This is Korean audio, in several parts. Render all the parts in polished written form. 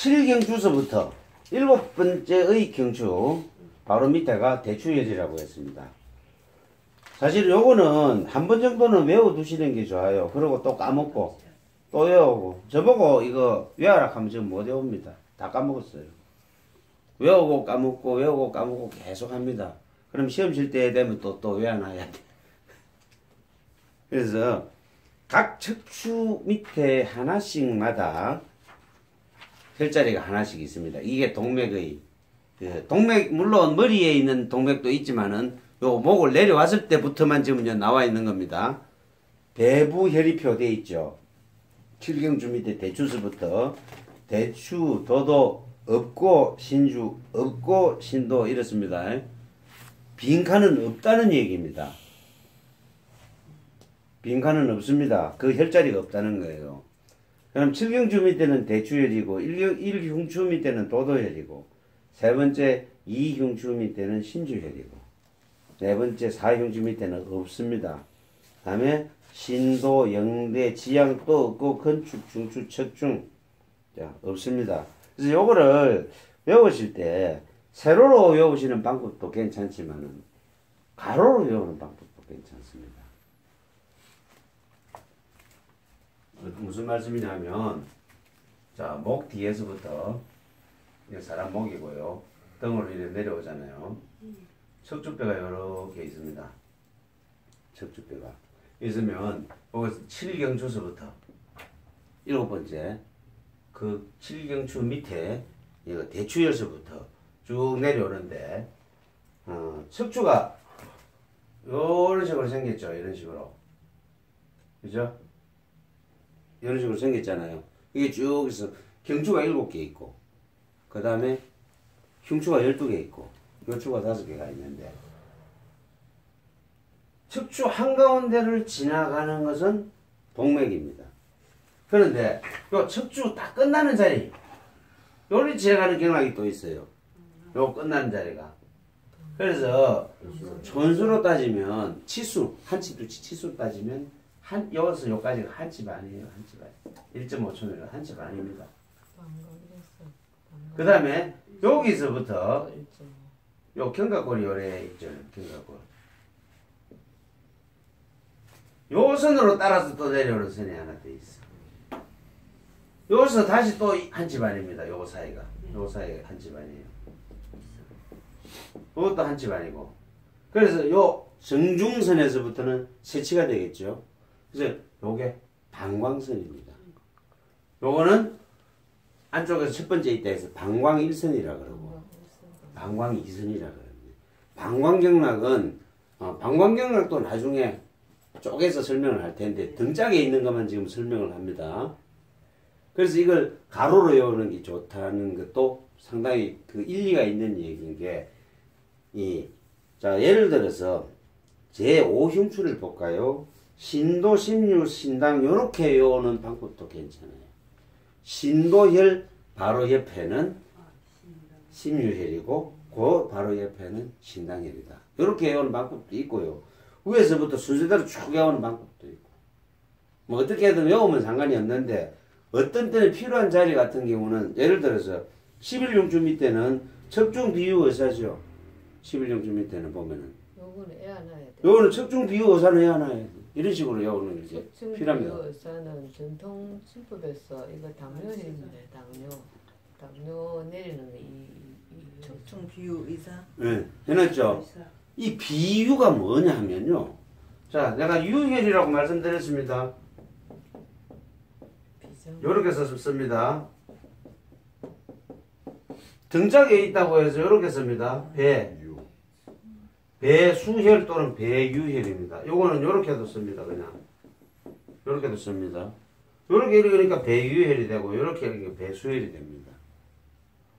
7경추서부터 7번째의 경추 바로 밑에가 대추열이라고 했습니다. 사실 요거는 한 번 정도는 외워두시는 게 좋아요. 그리고 또 까먹고 또 외우고 저보고 이거 외워라 하면 지금 못 외웁니다. 다 까먹었어요. 외우고 까먹고 외우고 까먹고 계속 합니다. 그럼 시험 칠 때 되면 또 외워놔야 돼. 그래서 각 척추 밑에 하나씩마다 혈자리가 하나씩 있습니다. 이게 동맥의 동맥 물론 머리에 있는 동맥도 있지만은 요 목을 내려왔을 때부터만 지금 나와 있는 겁니다. 배부 혈이표 돼 있죠. 칠경추 밑에 대추서부터 대추, 도도, 없고 신주, 없고 신도 이렇습니다. 빈칸은 없다는 얘기입니다. 빈칸은 없습니다. 그 혈자리가 없다는 거예요. 그럼 7경추 밑에는 대추혈이고 1흉추 밑에는 도도혈이고 세 번째 2흉추 밑에는 신주혈이고 네 번째 4흉추 밑에는 없습니다. 그 다음에 신도, 영대, 지향도 없고 건축, 중추, 척중 자, 없습니다. 그래서 요거를 외우실 때 세로로 외우시는 방법도 괜찮지만은 가로로 외우는 방법도 괜찮습니다. 무슨 말씀이냐면 자, 목 뒤에서부터 이게 사람 목이고요. 등으로 이렇게 내려오잖아요. 척추뼈가 이렇게 있습니다. 척추뼈가 있으면 여기서 7경추서부터 7번째 그 7경추 밑에 이거 대추혈서부터 쭉 내려오는데 척추가 이런 식으로 생겼죠. 이런 식으로 그죠? 이런 식으로 생겼잖아요. 이게 쭉 있어. 경추가 7개 있고 그 다음에 흉추가 12개 있고 요추가 5개가 있는데 척추 한가운데를 지나가는 것은 동맥입니다. 그런데 요 척추 다 끝나는 자리 요리 지나가는 경락이 또 있어요. 요 끝나는 자리가. 그래서 전수로 따지면 치수 한치 두치 치수 따지면 여기서 여기까지가 한치 반이에요. 한치 반. 1.5초면 한치 반입니다. 그 다음에 여기서부터 요 견갑골이 요래 있죠. 견갑골. 요 선으로 따라서 또 내려오는 선이 하나 더 있어. 여기서 다시 또 한치 반입니다. 요거 사이가. 요거 사이가 한치 반이에요. 요것도 한치 반이고. 그래서 요 정중선에서부터는 세치가 되겠죠. 그래서 요게 방광선입니다. 요거는 안쪽에서 첫 번째 있다 해서 방광 1선이라 그러고 방광 2선이라 그럽니다. 방광경락은 방광경락도 나중에 쪼개서 설명을 할 텐데 등짝에 있는 것만 지금 설명을 합니다. 그래서 이걸 가로로 외우는 게 좋다는 것도 상당히 그 일리가 있는 얘기인 게 자 예를 들어서 제5흉추를 볼까요? 신도, 신유, 신당 요렇게 외우는 방법도 괜찮아요. 신도혈 바로 옆에는 신유혈이고 그 바로 옆에는 신당혈이다. 이렇게 외우는 방법도 있고요. 위에서부터 순서대로 쭉 외우는 방법도 있고 뭐 어떻게든 외우면 상관이 없는데 어떤 때는 필요한 자리 같은 경우는 예를 들어서 11흉추 밑에는 척중 비유 의사죠. 11흉추 밑에는 보면은 요거는 애안아야 돼. 요거는 척중 비유 의사는 애안아야 돼. 이런 식으로 외우는 게 필요합니다. 척중 비유 의사는 전통 침법에서 이거 당뇨인데 당뇨 내리는 척중 비유 의사. 네, 해놨죠. 이 비유가 뭐냐 하면요. 자, 내가 유혈이라고 말씀드렸습니다. 요렇게 씁니다. 등짝에 있다고 해서 요렇게 씁니다. 배수혈 또는 배유혈입니다. 요거는 요렇게도 씁니다. 그냥 요렇게도 씁니다. 요렇게 읽으니까 배유혈이 되고 요렇게 읽으니까 배수혈이 됩니다.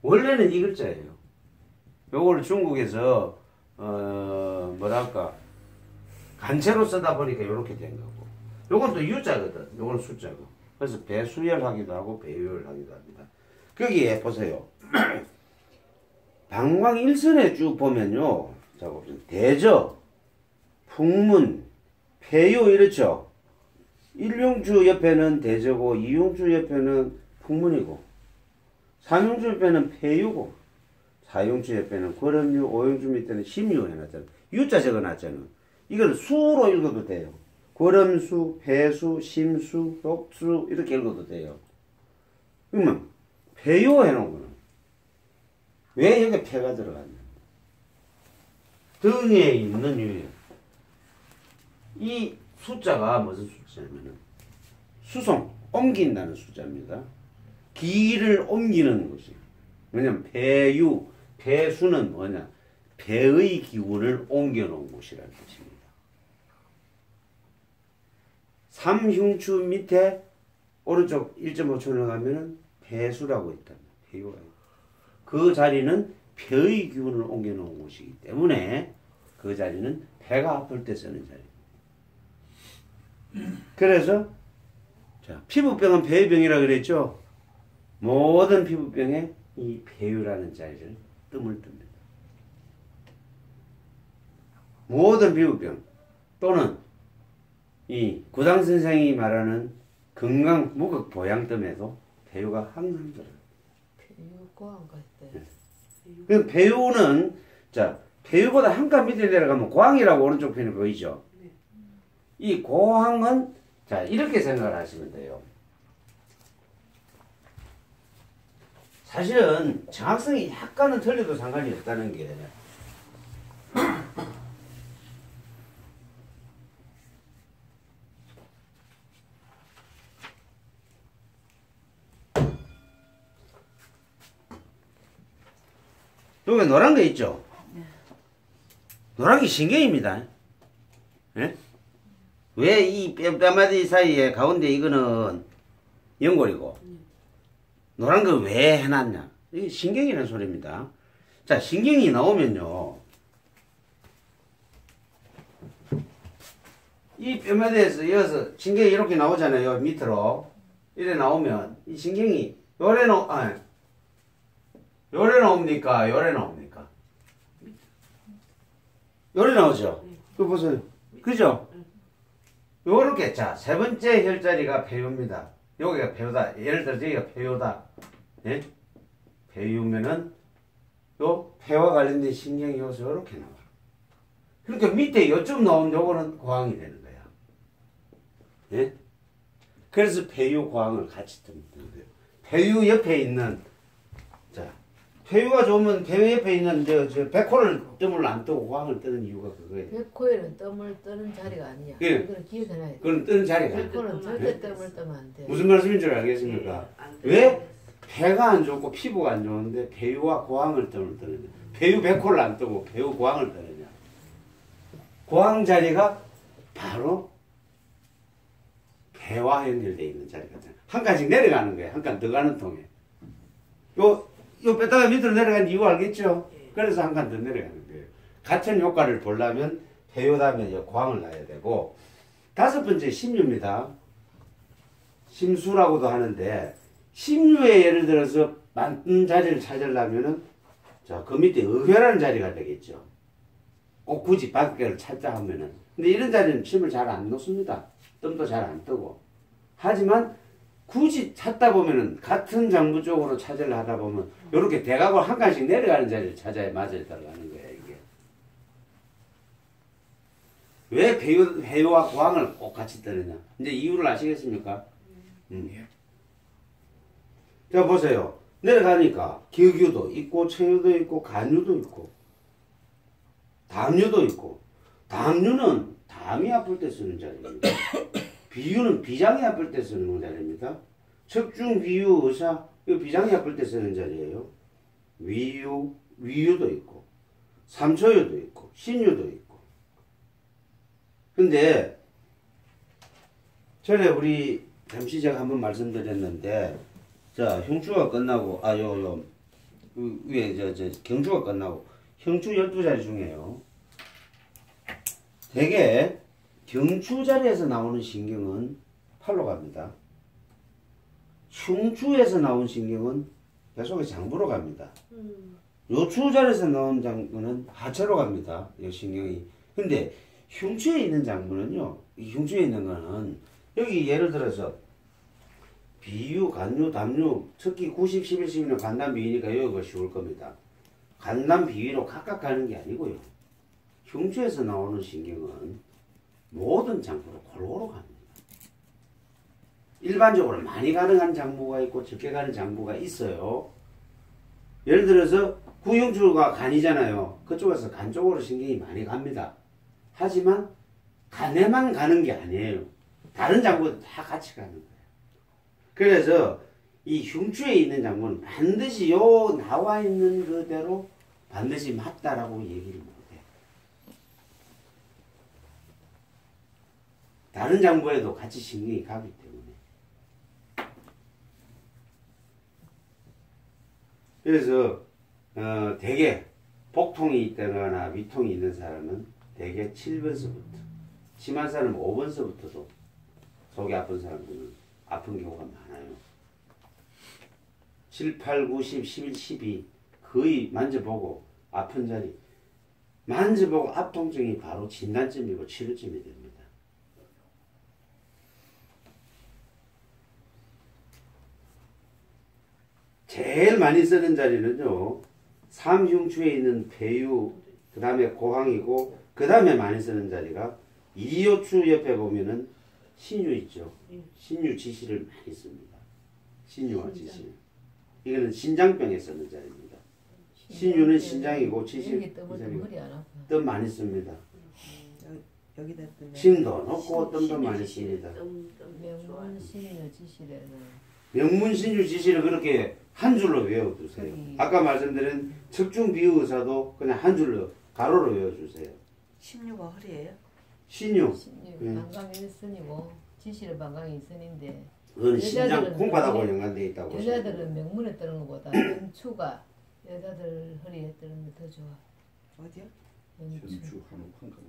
원래는 이 글자예요. 요거를 중국에서 뭐랄까 간체로 쓰다 보니까 요렇게 된 거고 요건 또 유자거든. 요건 숫자고. 그래서 배수혈 하기도 하고 배유혈 하기도 합니다. 거기에 보세요. 방광 1선에 쭉 보면요. 자, 보세요. 대저, 풍문, 폐유 이렇죠. 1흉추 옆에는 대저고 2흉추 옆에는 풍문이고 삼형주 옆에는 폐유고, 사형주 옆에는 고름유, 오형주 밑에는 심유 해놨잖아. 유자 적어놨잖아. 이걸 수로 읽어도 돼요. 고름수, 폐수, 심수, 독수 이렇게 읽어도 돼요. 그러면 폐유 해놓은 거는 왜 여기 폐가 들어갔냐? 등에 있는 유예요. 이 숫자가 무슨 숫자냐면은 수송, 옮긴다는 숫자입니다. 기를 옮기는 것이. 왜냐면 폐유, 폐수는 뭐냐? 폐의 기운을 옮겨놓은 곳이라는 뜻입니다. 삼흉추 밑에 오른쪽 1.5초 가면은 폐수라고 있다. 폐유가. 그 자리는 폐의 기운을 옮겨놓은 곳이기 때문에 그 자리는 폐가 아플 때 쓰는 자리입니다. 그래서 자, 피부병은 폐유병이라고 그랬죠? 모든 피부병에 이 폐유라는 자리를 뜸을 뜹니다. 모든 피부병 또는 이 구당 선생이 말하는 건강 무극 보양뜸에도 폐유가 항상 들어요. 폐유고항 갈 때. 그 폐유는 자 폐유보다 한 칸 밑에 내려가면 고항이라고 오른쪽 편에 보이죠? 이 고항은 자 이렇게 생각을 하시면 돼요. 사실은 정확성이 약간은 틀려도 상관이 없다는 게 여기 노란 거 있죠? 노란 게 신경입니다. 예? 왜 이 뺨마디 사이에 가운데 이거는 연골이고 노란 거 왜 해놨냐? 이게 신경이라는 소리입니다. 자, 신경이 나오면요. 이 뼈마디에서 이어서 신경이 이렇게 나오잖아요. 밑으로. 이래 나오면 이 신경이 요래 나옵니까? 요래 나옵니까? 요래 나오죠? 그거 보세요. 그죠? 요렇게, 자, 세 번째 혈자리가 폐유입니다. 여기가 폐유다. 예를 들어, 여기가 폐유다. 예? 폐유면은, 요, 폐와 관련된 신경이 여기서 요렇게 나와. 그러니까 밑에 요쯤 나온 요거는 고항이 되는 거야. 예? 그래서 폐유, 고항을 같이 뜨는 거예요. 폐유 옆에 있는, 자, 폐유가 좋으면 폐유 옆에 있는 저 백호를 뜸을 안 뜨고 고항을 뜨는 이유가 그거예요. 백호에는 뜸을 뜨는 자리가 아니야. 예. 이거는 기억해놔야 돼. 그건 뜨는 자리가 아니에요. 백호는 절대 네? 뜸을 뜨면 안 돼. 무슨 말씀인 줄 알겠습니까? 왜 폐가 안 좋고 피부가 안 좋은데 폐유와 고항을 뜸을 뜨느냐? 폐유 백호를 안 뜨고 폐유 고항을 뜨느냐? 고항 자리가 바로 폐와 연결되어 있는 자리거든요. 한 칸씩 내려가는 거예요. 한 칸 더 가는 통에. 요 뺐다가 밑으로 내려간 이유 알겠죠? 그래서 한 칸 더 내려가는 거예요. 같은 효과를 보려면 폐유 다음에 고항을 놔야 되고, 다섯 번째 심유입니다. 심수라고도 하는데, 심유에 예를 들어서 맞는 자리를 찾으려면은, 자, 그 밑에 의회라는 자리가 되겠죠. 꼭 굳이 밖을 찾자 하면은. 근데 이런 자리는 침을 잘 안 놓습니다. 뜸도 잘 안 뜨고. 하지만, 굳이 찾다 보면은, 같은 장부 쪽으로 찾으려 하다 보면, 요렇게 대각으로 한 칸씩 내려가는 자리를 찾아야 맞아야 들어가는 거예요, 이게. 왜 폐유와 고항을 꼭 같이 뜨느냐? 이제 이유를 아시겠습니까? 자, 보세요. 내려가니까 격유도 있고, 체유도 있고, 간유도 있고, 담유도 있고, 담유는 담이 아플 때 쓰는 자리입니다. 비유는 비장이 아플 때 쓰는 자리입니다. 척중, 비유, 의사, 이거 비장이 아플 때 쓰는 자리예요. 위유도 있고, 삼초유도 있고, 신유도 있고. 근데, 전에 우리, 잠시 제가 한번 말씀드렸는데, 자, 형주가 끝나고, 위에, 경주가 끝나고, 형주 12자리 중에요. 대개, 경주 자리에서 나오는 신경은 팔로 갑니다. 흉주에서 나온 신경은 계속해 장부로 갑니다. 요추 자리에서 나온 장부는 하체로 갑니다. 이 신경이. 근데 흉추에 있는 장부는요, 이 흉추에 있는 거는 여기 예를 들어서 비유, 간유, 담유, 특히 90, 11, 12는 간담 비위니까 여기가 쉬울 겁니다. 간담 비위로 각각 가는 게 아니고요. 흉추에서 나오는 신경은 모든 장부로 골고루 갑니다. 일반적으로 많이 가는 장부가 있고 적게 가는 장부가 있어요. 예를 들어서 구흉추가 간이잖아요. 그쪽에서 간 쪽으로 신경이 많이 갑니다. 하지만 간에만 가는 게 아니에요. 다른 장부도 다 같이 가는 거예요. 그래서 이 흉추에 있는 장부는 반드시 요 나와 있는 그대로 반드시 맞다라고 얘기를 못해요. 다른 장부에도 같이 신경이 가기 때문에. 그래서 대개 복통이 있거나 위통이 있는 사람은 대개 7번서부터, 심한 사람은 5번서부터도 속이 아픈 사람들은 아픈 경우가 많아요. 7, 8, 9, 10, 11, 12 거의 만져보고 아픈 자리 만져보고 압통증이 바로 진단점이고 치료점이 됩니다. 제일 많이 쓰는 자리는요, 삼흉추에 있는 폐유, 그 다음에 고항이고, 그 다음에 많이 쓰는 자리가 이요추 옆에 보면은 신유 있죠. 신유 지시를 많이 씁니다. 신유와 지시. 이거는 신장병에 쓰는 자리입니다. 신유는 신장이고 지시 여기 떠면 머리 안 아파. 뜸 많이 씁니다. 여기다 뜨면 심도 높고 뜸도 많이 씁니다. 명문 신유 지시래는 명문신유 지시를 그렇게 한 줄로 외워두세요. 아까 말씀드린 척중 비유 의사도 그냥 한 줄로 가로로 외워주세요. 16가 허리예요? 신유. 신유 방광 1선이고 지시를 방광 2선인데 그건 신장 여자들은 콩바닥하고 명문에- 연관되어 있다고 보시면 돼요. 여자들은 명문에 뜨는 것보다 연추가 여자들 허리에 뜨는 게 더 좋아. 어디요? 연추. 현주 한옥 한가구.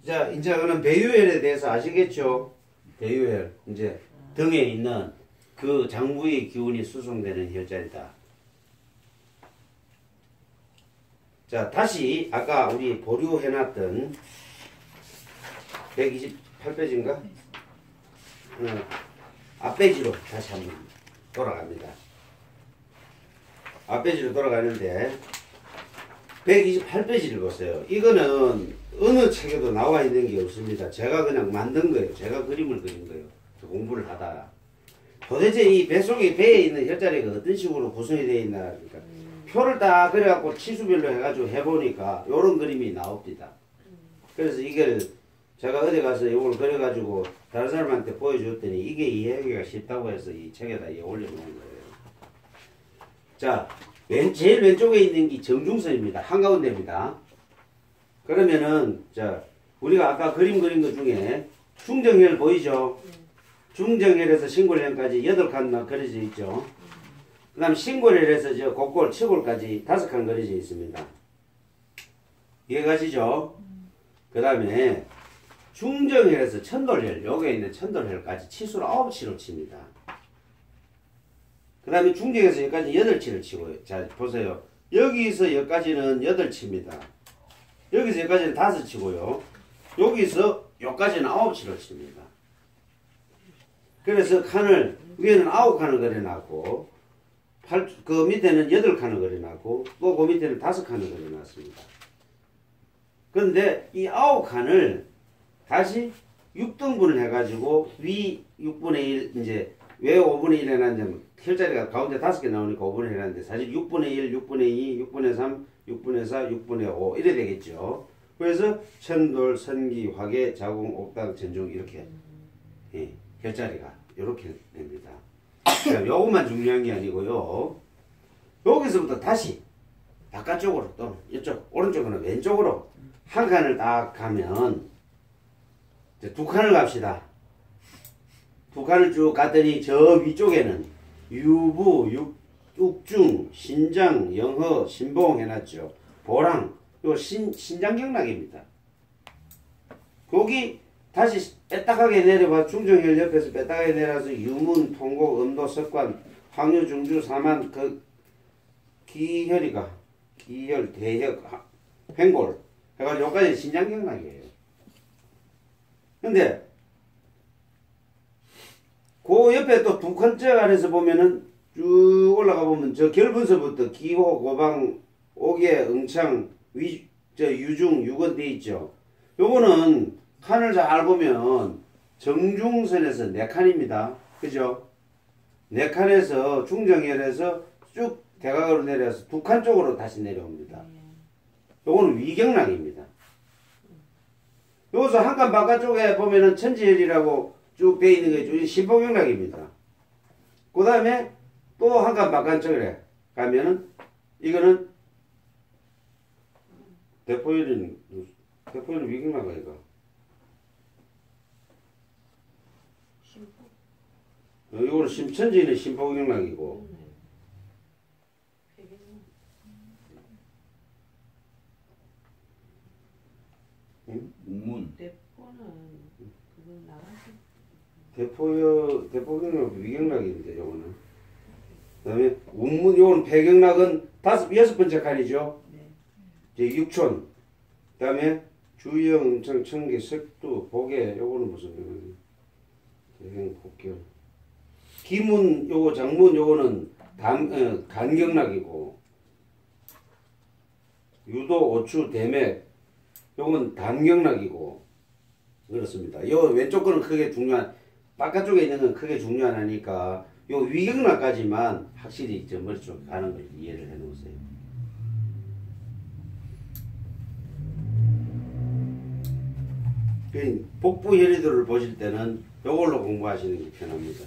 자, 이제 그는 배유혈에 대해서 아시겠죠? 배유혈. 이제 등에 있는 그 장부의 기운이 수송되는 혈자리다. 자, 다시 아까 우리 보류해놨던 128페이지인가? 앞페이지로 다시 한번 돌아갑니다. 앞페이지로 돌아가는데 128페이지를 보세요. 이거는 어느 책에도 나와 있는 게 없습니다. 제가 그냥 만든 거예요. 제가 그림을 그린 거예요. 공부를 하다가. 도대체 이 배 속에 배에 있는 혈자리가 어떤 식으로 구성이 되어 있나. 그러니까 표를 딱 그래갖고 치수별로 해가지고 해보니까 요런 그림이 나옵니다. 그래서 이걸 제가 어디 가서 이걸 그려가지고 다른 사람한테 보여줬더니 이게 이해하기가 쉽다고 해서 이 책에다 올려놓은 거예요. 자, 제일 왼쪽에 있는 게 정중선입니다. 한가운데입니다. 그러면은, 자, 우리가 아까 그림 그린 것 중에 중정혈 보이죠? 중정혈에서 신골혈까지 8칸 그려져 있죠. 그 다음 신골혈에서 저 곡골, 치골까지 5칸 그려져 있습니다. 이해가시죠? 그 다음에 중정혈에서 천돌혈, 여기에 있는 천돌혈까지 치수를 9치로 칩니다. 그 다음에 중정에서 여기까지 8치를 치고요. 자, 보세요. 여기서 여기까지는 8치입니다. 여기서 여기까지는 5치고요. 여기서 여기까지는 9치로 칩니다. 그래서 칸을, 위에는 9칸을 그려놨고, 그 밑에는 8칸을 그려놨고, 또 그 밑에는 5칸을 그려놨습니다. 그런데 이 9칸을 다시 6등분을 해가지고, 위 6분의 1, 이제, 왜 5분의 1 해놨냐면, 혈자리가 가운데 5개 나오니까 5분의 1 해놨는데, 사실 6분의 1, 6분의 2, 6분의 3, 6분의 4, 6분의 5, 이래 되겠죠. 그래서 천돌, 선기, 화계, 자궁, 옥당, 전중, 이렇게, 예, 혈자리가 이렇게 됩니다. 요것만 중요한 게 아니고요. 여기서부터 다시 바깥쪽으로 또 이쪽 오른쪽으로 왼쪽으로 한 칸을 딱 가면 이제 2칸을 갑시다. 2칸을 쭉 갔더니 저 위쪽에는 유부, 육중, 신장, 영허, 신봉 해놨죠. 보랑, 요 신장경락입니다. 거기 다시 빼딱하게 내려봐. 중정혈 옆에서 빼딱하게 내려서 유문, 통곡, 음도, 석관, 황유, 중주, 사만, 기혈이가 기혈, 대혈, 횡골 해가지고 여기까지 신장경락이에요. 근데 그 옆에 또 두 칸째 아래서 보면은 쭉 올라가 보면 저 결분서부터 기호, 고방, 옥예, 응창, 유중, 유건 돼 있죠. 요거는 칸을 잘 보면 정중선에서 4칸입니다. 그죠? 4칸에서 중정열에서 쭉 대각으로 내려서 2칸 쪽으로 다시 내려옵니다. 요거는 위경락입니다. 여기서 한 칸 바깥쪽에 보면은 천지열이라고 쭉 돼 있는 게 신포경락입니다. 그 다음에 또 한 칸 바깥쪽에 가면은 이거는 대포열은 위경락 아이가? 이거는 천지는 신포경락이고 우문. 대포는 그거 나가지. 대포경락 위경락인데 요거는. 그다음에 운문 요거는 배경락은 여섯 번째 칸이죠. 네. 이제 육촌. 그다음에 주영, 청계, 색두, 보계 요거는 무슨 대행 복결. 기문 요거 장문 요거는 간경락이고 유도, 오추, 대맥 요건 담경락이고 그렇습니다. 요 왼쪽 거는 크게 중요한 바깥쪽에 있는 건 크게 중요하니까 요 위경락까지만 확실히 저 머리 쪽에 가는 걸 이해를 해 놓으세요. 복부 혈의도를 보실 때는 요걸로 공부하시는 게 편합니다.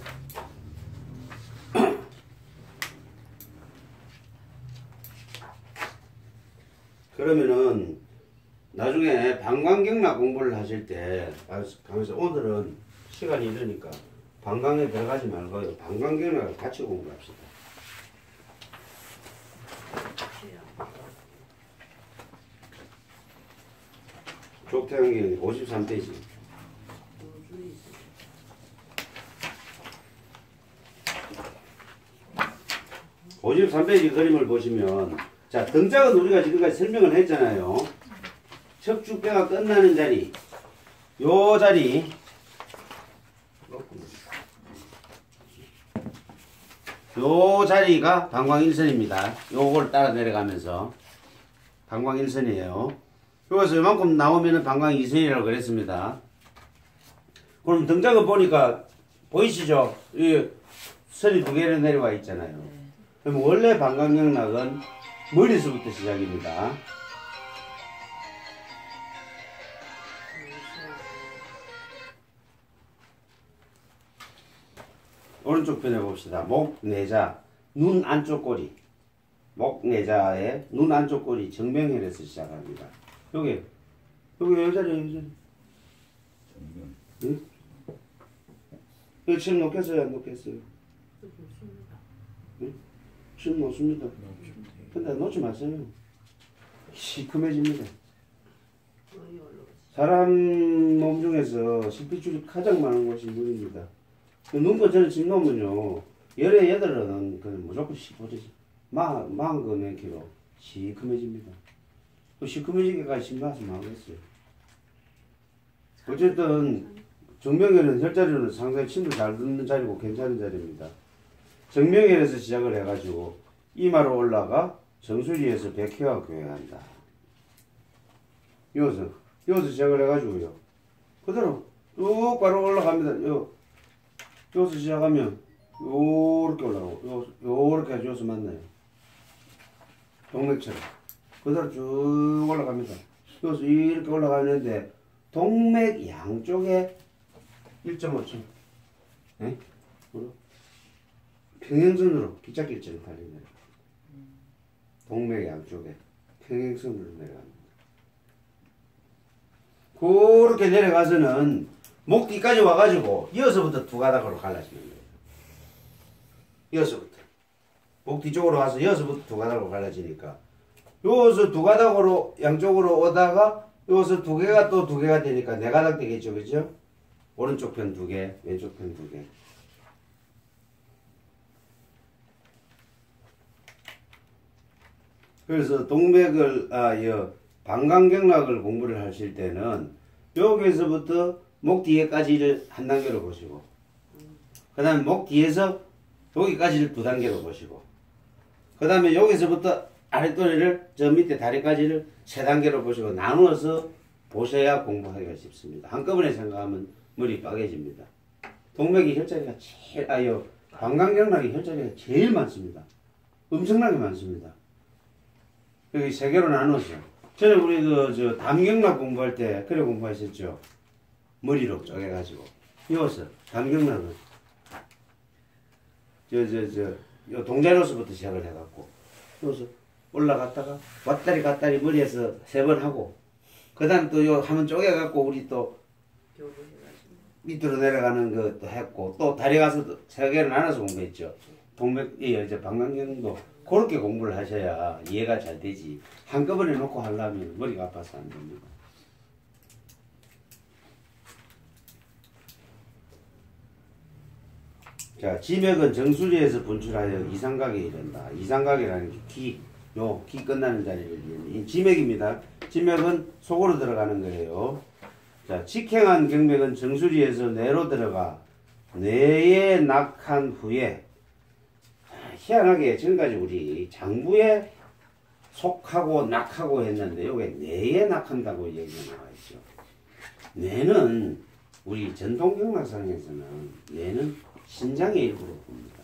그러면은 나중에 방광경락 공부를 하실 때 가면서 오늘은 시간이 이르니까 방광에 들어가지 말고요. 방광경락을 같이 공부합시다. 족태환경이 53페이지. 53페이지 그림을 보시면 자 등짝은 우리가 지금까지 설명을 했잖아요. 척추뼈가 끝나는 자리 요 자리 요 자리가 방광일선입니다. 요걸 따라 내려가면서 방광일선이에요. 여기서 이만큼 나오면은 방광이선이라고 그랬습니다. 그럼 등짝을 보니까 보이시죠? 이 선이 두 개로 내려와 있잖아요. 그럼 원래 방광경락은 머리에서부터 시작입니다. 오른쪽 편에 봅시다. 목, 내자, 눈 안쪽 꼬리. 목, 내자에 눈 안쪽 꼬리 정명혈에서 시작합니다. 여기 요 자리. 정면. 응? 여기 침 놓겠어요? 안 놓겠어요? 응? 침 놓습니다. 근데 놓지 마세요. 시큼해집니다. 사람 몸 중에서 실핏줄이 가장 많은 곳이 눈입니다. 눈꺼처럼 침 놓으면요, 열의 여덟은 그냥 무조건 시퍼지지. 망한 거 몇 킬로 시큼해집니다. 그 시큼해지기까지 심하서 망했어요. 어쨌든 정명혈은 혈자리는 상당히 침도 잘 듣는 자리고 괜찮은 자리입니다. 정명혈에서 시작을 해가지고 이마로 올라가 정수리에서 백회와 교회한다. 여기서 시작을 해가지고요. 그대로 쭉 바로 올라갑니다. 여기서 시작하면 요렇게 올라가고 요렇게 해서 여기서 만나요. 동맥처럼 그대로 쭉 올라갑니다. 여기서 이렇게 올라가는데 동맥 양쪽에 1.5층 네? 평행선으로 기찻길처럼 달리네요. 동맥 양쪽에 평행선으로 내려갑니다. 그렇게 내려가서는 목 뒤까지 와가지고 이어서부터 두 가닥으로 갈라지는 거예요. 이어서부터 목 뒤쪽으로 와서 이어서부터 두 가닥으로 갈라지니까 여기서 두 가닥으로 양쪽으로 오다가 여기서 두 개가 또 두 개가 되니까 네 가닥 되겠죠, 그죠? 오른쪽 편 두 개, 왼쪽 편 두 개. 그래서 동맥을 방광경락을 공부를 하실 때는 여기서부터 목 뒤에까지를 한 단계로 보시고 그 다음에 목 뒤에서 여기까지를 두 단계로 보시고 그 다음에 여기서부터 아랫도리를 저 밑에 다리까지를 세 단계로 보시고 나누어서 보셔야 공부하기가 쉽습니다. 한꺼번에 생각하면 머리 빠개집니다. 동맥이 혈자리가 방광경락이 혈자리가 제일 많습니다. 엄청나게 많습니다. 여기 세 개로 나누어서 전에 우리 저 담경락 공부할 때 그래 공부하셨죠. 머리로 쪼개가지고 이어서 담경락은 요 동자로서부터 시작을 해갖고 여기서 올라갔다가 왔다리 갔다리 머리에서 3번 하고 그 다음 또 요 한번 쪼개갖고 우리 또 밑으로 내려가는 것도 했고 또 다리 가서 3개로 나눠서 공부했죠. 동맥 이제 방광경도 그렇게 공부를 하셔야 이해가 잘 되지. 한꺼번에 놓고 하려면 머리가 아파서 안 됩니다. 자, 지맥은 정수리에서 분출하여 이상각에 이른다. 이상각이라는 게 귀 끝나는 자리를 이루는 지맥입니다. 지맥은 속으로 들어가는 거예요. 자, 직행한 경맥은 정수리에서 뇌로 들어가 뇌에 낙한 후에 희한하게 지금까지 우리 장부에 속하고 낙하고 했는데 여기 뇌에 낙한다고 얘기가 나와 있죠. 뇌는 우리 전통경락상에서는 뇌는 신장의 일부로 봅니다.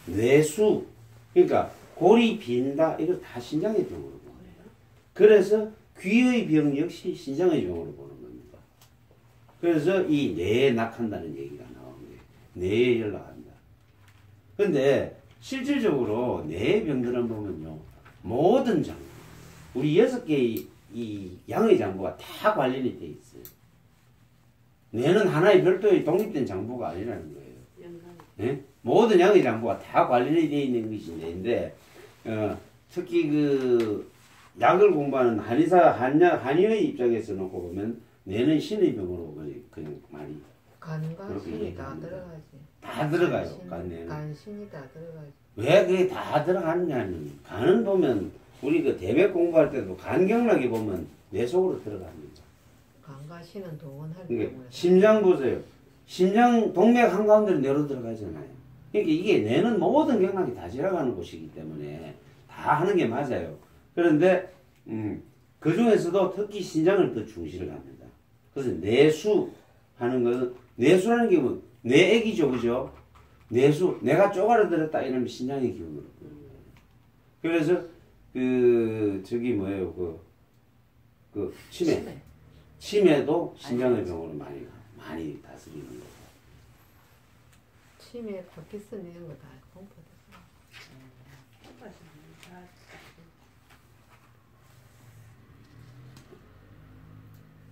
뇌수 그러니까 골이 빈다 이거 다 신장의 병으로 보는 거예요. 그래서 귀의 병 역시 신장의 병으로 보는 겁니다. 그래서 이 뇌에 낙한다는 얘기가 나온 거예요. 뇌에 연락한다. 근데 실질적으로 뇌의 병들은 보면요 모든 장부 우리 6개의 이 양의 장부가 다 관련이 돼 있어요. 뇌는 하나의 별도의 독립된 장부가 아니라는 거예요. 네? 모든 양의 장부가 다 관련이 되어 있는 것이 뇌인데 특히 그 약을 공부하는 한의의 입장에서 놓고 보면 뇌는 신의 병으로 그냥 많이 간과 신이 다 들어가지. 다 들어가요. 간에는. 간신이 다 들어가지. 왜 그게 다 들어가느냐면 간은 보면 우리 그 대맥 공부할 때도 간경락이 보면 뇌 속으로 들어갑니다. 간과 신은 동원할 그러니까 경우에 심장 보세요. 심장 동맥 한가운데로 뇌로 들어가잖아요. 그러니까 이게 뇌는 모든 경락이 다 지나가는 곳이기 때문에 다 하는 게 맞아요. 그런데 그 중에서도 특히 신장을 더 중시를 합니다. 그래서 뇌수 하는 것은 뇌수라는 게 뭐 뇌액이죠, 그죠? 뇌수 뇌가 쪼가려들었다 이러면 신장의 기운으로. 그래서 저기 뭐예요 그 치매도 신장의 병으로 많이 다스리는 거예요. 치매, 파킨슨 이런 거 다 공포됐어.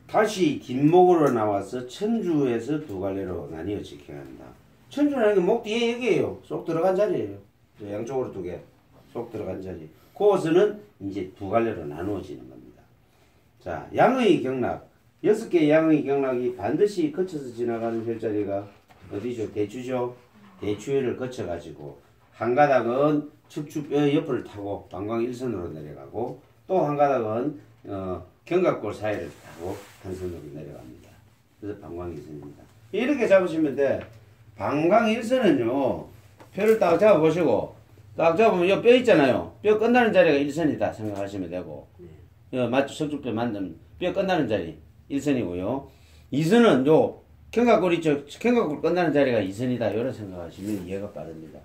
다시 뒷목으로 나와서 천주에서 두 갈래로 나뉘어 직행한다. 천주라는 게 목 뒤에 여기에요. 쏙 들어간 자리예요. 양쪽으로 두 개. 쏙 들어간 자리. 그것은 이제 두 갈래로 나누어지는 겁니다. 자, 양의 경락. 6개의 양의 경락이 반드시 거쳐서 지나가는 혈자리가 어디죠? 대추죠. 대추를 거쳐가지고 한 가닥은 척추뼈 옆을 타고 방광일선으로 내려가고 또 한 가닥은 견갑골 사이를 타고 한선으로 내려갑니다. 그래서 방광일선입니다. 이렇게 잡으시면 돼. 방광일선은요. 뼈를 딱 잡아보시고 딱 잡으면 이 뼈 있잖아요. 뼈 끝나는 자리가 일선이다 생각하시면 되고 맞죠? 척추뼈 만든 뼈 끝나는 자리 일선이고요. 이선은 요 견갑골 있죠? 견갑골 끝나는 자리가 이선이다 이런 생각하시면 이해가 빠릅니다.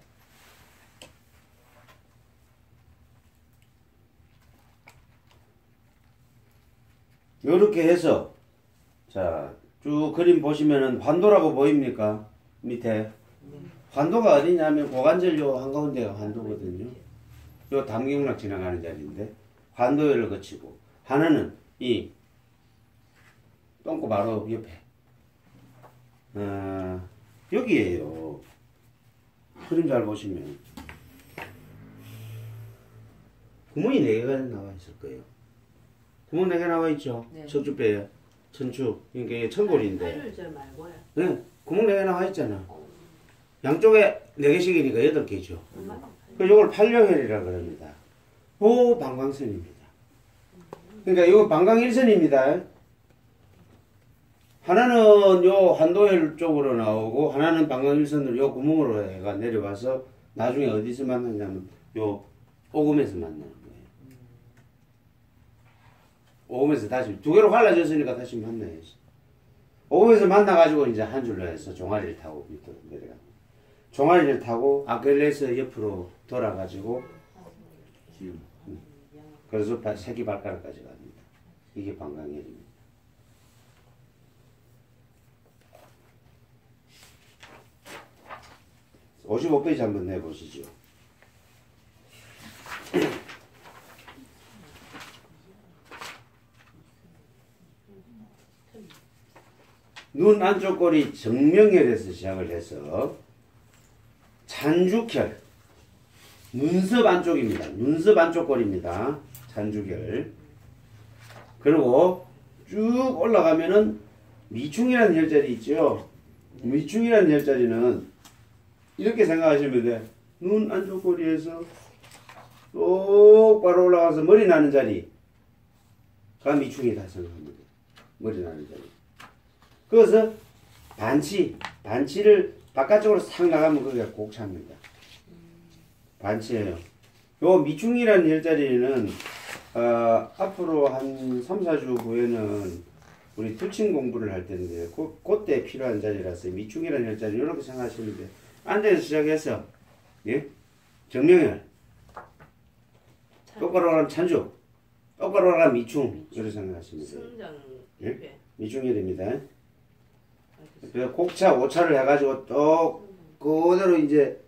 요렇게 해서 자 쭉 그림 보시면은 환도라고 보입니까? 밑에 환도가 어디냐면 고관절 요 한가운데가 환도거든요. 요 담경락 지나가는 자리인데 환도열을 거치고 하나는 이 똥꼬 바로 옆에 여기에요. 그림 잘 보시면 구멍이 4개가 나와 있을 거예요. 구멍 4개 나와 있죠. 네. 척추뼈에 천추 이게 천골인데. 팔을 저 말고요. 네, 구멍 4개 나와 있잖아. 양쪽에 4개씩이니까 8개죠. 그 요걸 팔려혈이라 그럽니다. 그 방광선입니다. 그러니까 이거 방광일선입니다. 하나는 요 한도혈 쪽으로 나오고 하나는 방광일선으로 요 구멍으로 해가 내려와서 나중에 어디서 만나냐면 요 오금에서 만나는 거예요. 오금에서 다시 두 개로 갈라졌으니까 다시 만나야지. 오금에서 만나가지고 이제 한 줄로 해서 종아리를 타고 밑으로 내려갑니다. 종아리를 타고 아킬레스 옆으로 돌아가지고 그래서 새끼 발가락까지 갑니다. 이게 방광혈입니다. 55페이지 한번 내보시죠. 눈 안쪽 골이 정명혈에서 시작을 해서 잔죽혈, 눈썹 안쪽입니다. 눈썹 안쪽 골입니다. 잔죽혈. 그리고 쭉 올라가면은 미충이라는 혈자리 있죠. 미충이라는 혈자리는 이렇게 생각하시면 돼. 눈 안쪽 꼬리에서 똑바로 올라가서 머리 나는 자리가 미충이다 생각하면 돼. 머리 나는 자리. 그래서 반치를 바깥쪽으로 싹 나가면 거기가 곡차입니다. 반치예요. 요 미충이라는 혈자리는 앞으로 한 3, 4주 후에는 우리 특징 공부를 할 텐데 그때 필요한 자리라서 미충이라는 혈자리 이렇게 생각하시면 돼요. 앉아서 시작해서 예? 정명혈 똑바로 가면 찬주 똑바로 가면 미충 이렇게 생각하시면 돼요. 승장 예? 미충혈입니다. 그래서 곡차 오차를 해가지고 또 그대로 이제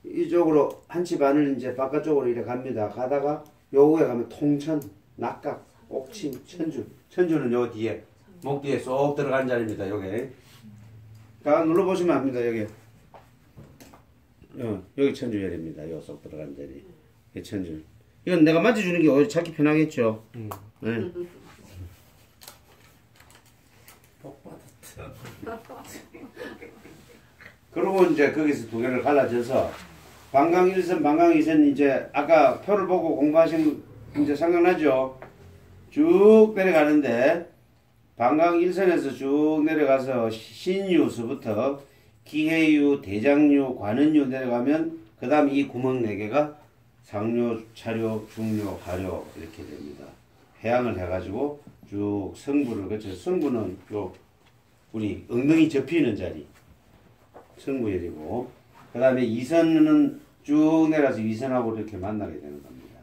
이쪽으로 한치 반을 이제 바깥쪽으로 이렇게 갑니다. 가다가 요 위에 가면 통천, 낙각, 옥침, 천주. 천주는 요 뒤에 목 뒤에 쏙 들어간 자리입니다. 요게 다 눌러보시면 압니다. 여기 여기 천주혈입니다. 요 쏙 들어간 자리. 이게 천주. 이건 내가 만져주는 게 오히려 찾기 편하겠죠. 네. 그리고 이제 거기서 두 개를 갈라져서 방광일선, 방광이선 이제 아까 표를 보고 공부하신 이제 생각나죠? 쭉 내려가는데 방광일선에서 쭉 내려가서 신유서부터 기해유, 대장유, 관은유 내려가면 그 다음 이 구멍 4개가 상류, 차류, 중류, 하류 이렇게 됩니다. 해양을 해가지고 쭉 성부를 거쳐 성부는 요 우리 엉덩이 접히는 자리 성부혈이고 그 다음에 이선은 쭉 내려서 이선하고 이렇게 만나게 되는 겁니다.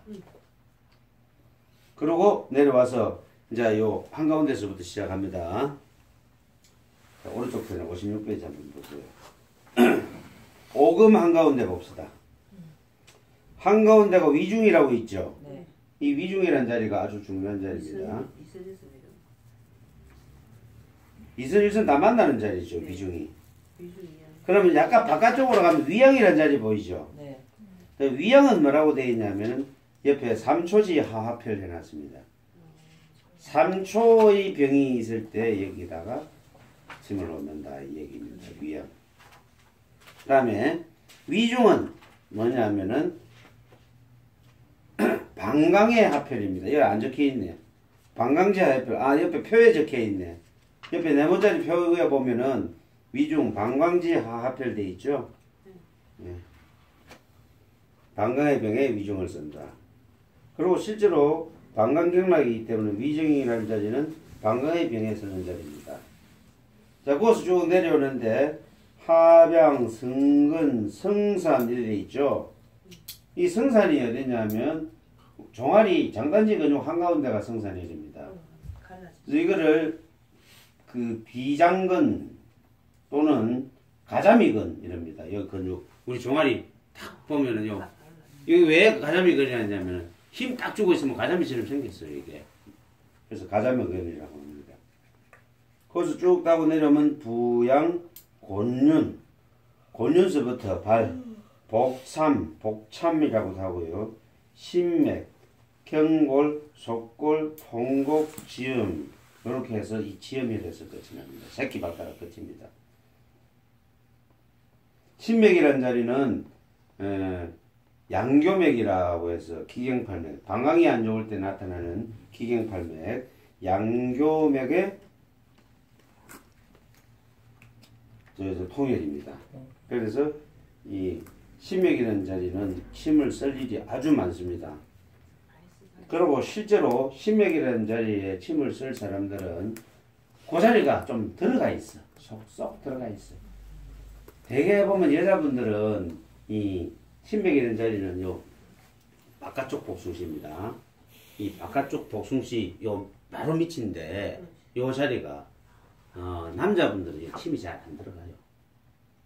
그리고 내려와서 이제 요 한가운데서부터 시작합니다. 자, 오른쪽 편에 56페이지 한번 보세요. 오금 한가운데 봅시다. 한가운데가 위중이라고 있죠. 네. 이 위중이라는 자리가 아주 중요한 자리입니다. 이선에서 내려. 이선, 일선 다 만나는 자리죠. 네. 위중이. 위중이야. 그러면 약간 바깥쪽으로 가면 위양이라는 자리 보이죠. 네. 위양은 뭐라고 되어 있냐면 옆에 3초지 하하표를 해놨습니다. 3초의 병이 있을 때 여기다가 침을 놓는다 이 얘기입니다. 위양. 그 다음에 위중은 뭐냐면은 방광의 하편입니다. 여기 안 적혀 있네. 방광제 하편. 아 옆에 표에 적혀 있네. 옆에 네모짜리 표 위에 보면은 위중 방광지 하하편 돼 있죠. 네. 방광의 병에 위중을 쓴다. 그리고 실제로 방광경락이기 때문에 위중이라는 자리는 방광의 병에 쓰는 자리입니다. 자, 거기서 쭉 내려오는데 하병, 승근, 성산 이렇게 돼 있죠. 이 성산이 어디냐면 종아리 장단지 근육 한가운데가 성산혈입니다. 그래서 이거를 그 비장근 또는 가자미근 이럽니다. 이 근육 우리 종아리 탁 보면은요. 여기 왜 가자미근이냐면은 힘 딱 주고 있으면 가자미처럼 생겼어요 이게. 그래서 가자미근이라고 합니다. 거기서 쭉 따고 내려오면 부양, 곤륜, 곤륜서부터 발, 복삼, 복참이라고도 하고요. 신맥, 경골, 속골, 통곡, 지음 이렇게 해서 이 지음혈에서 끝이 납니다. 새끼 발가락 끝입니다. 신맥이라는 자리는 양교맥이라고 해서 기경팔맥, 방광이 안 좋을 때 나타나는 기경팔맥, 양교맥의 저 통혈입니다. 그래서 이 심맥이라는 자리는 침을 쓸 일이 아주 많습니다. 그리고 실제로 심맥이라는 자리에 침을 쓸 사람들은 그 자리가 좀 들어가 있어. 쏙 들어가 있어. 대개 보면 여자분들은 이 심맥이라는 자리는 요 바깥쪽 복숭시입니다. 이 바깥쪽 복숭시 요 바로 밑인데 요 자리가 남자분들은 침이 잘 안 들어가요.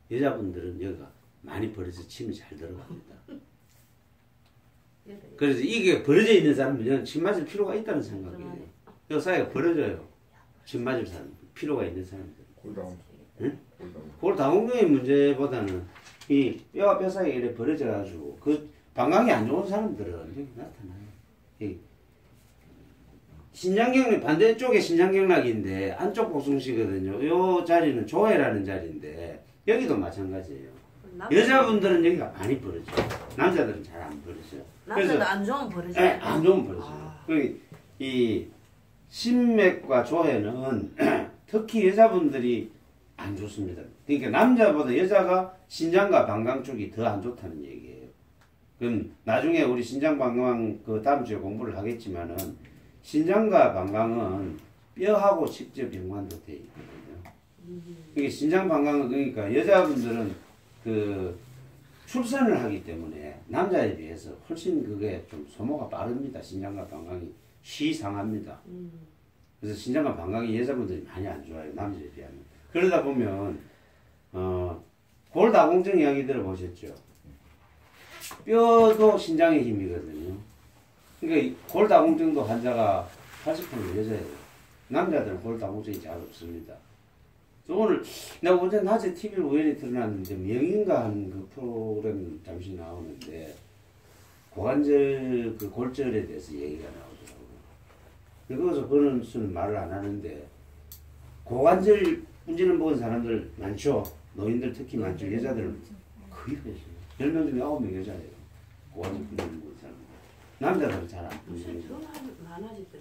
여자분들은 여기가 많이 벌어서 침이 잘 들어갑니다. 그래서 이게 벌어져 있는 사람은 침 맞을 필요가 있다는 생각이에요. 이 사이가 벌어져요. 침 맞을 사람, 필요가 있는 사람들. 골다운. 응? 골다운. 골다공증의 문제보다는 이 뼈와 뼈 사이에 이렇게 벌어져가지고 그 방광이 안 좋은 사람들은 여기 나타나요. 이 신장경락 반대쪽에 신장경락인데 안쪽 복숭시거든요. 요 자리는 조회라는 자리인데 여기도 마찬가지예요. 여자분들은 여기가 많이 벌어져. 남자들은 잘 안 벌어져요. 남자도 안 좋으면 버리죠. 안 좋으면 벌어져요. 이 심맥과 조회는 특히 여자분들이 안 좋습니다. 그러니까 남자보다 여자가 신장과 방광 쪽이 더 안 좋다는 얘기예요. 그럼 나중에 우리 신장 방광 그 다음 주에 공부를 하겠지만은 신장과 방광은 뼈하고 직접 연관도 돼 있거든요. 그러니까 신장 방광은 그러니까 여자분들은 그 출산을 하기 때문에 남자에 비해서 훨씬 그게 좀 소모가 빠릅니다. 신장과 방광이 시상합니다. 그래서 신장과 방광이 여자분들이 많이 안 좋아요. 남자에 비하면. 그러다 보면 골다공증 이야기 들어보셨죠? 뼈도 신장의 힘이거든요. 그러니까 골다공증도 환자가 80% 여자예요. 남자들은 골다공증이 잘 없습니다. 오늘 내가 어제 낮에 TV를 우연히 틀어놨는데 명인가 하는 그 프로그램 잠시 나오는데 고관절 그 골절에 대해서 얘기가 나오더라고요. 그래서 그런 수는 말을 안 하는데 고관절 문제를 먹은 사람들 많죠. 노인들 특히 많죠. 여자들은 거의 그랬어요. 10명 중에 9명 여자예요. 고관절 문제를 먹은 사람들. 남자들은 잘 안 보여요.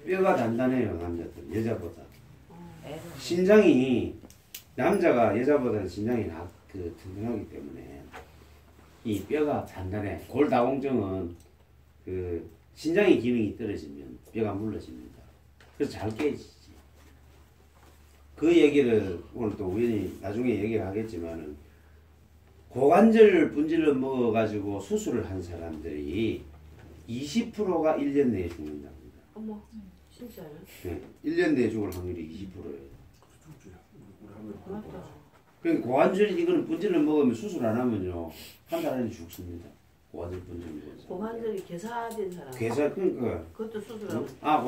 뼈가 단단해요. 남자들 여자보다. 신장이 남자가 여자보다는 신장이 튼튼하기 때문에 이 뼈가 단단해. 골다공증은 그 신장의 기능이 떨어지면 뼈가 물러집니다. 그래서 잘 깨지지. 그 얘기를 오늘 또 우연히 나중에 얘기를 하겠지만은 고관절 분질을 먹어가지고 수술을 한 사람들이 20%가 1년 내에 죽는답니다. 어머, 진짜요? 네, 1년 내에 죽을 확률이 20%예요. 맞다. 그러니까 고관절 이거는 분질을 먹으면 수술 안 하면요 한 달 안에 죽습니다. 고관절 분질 먹어서. 고관절이 괴사된 사람. 괴사 그러니까 그것도 수술하고. 고관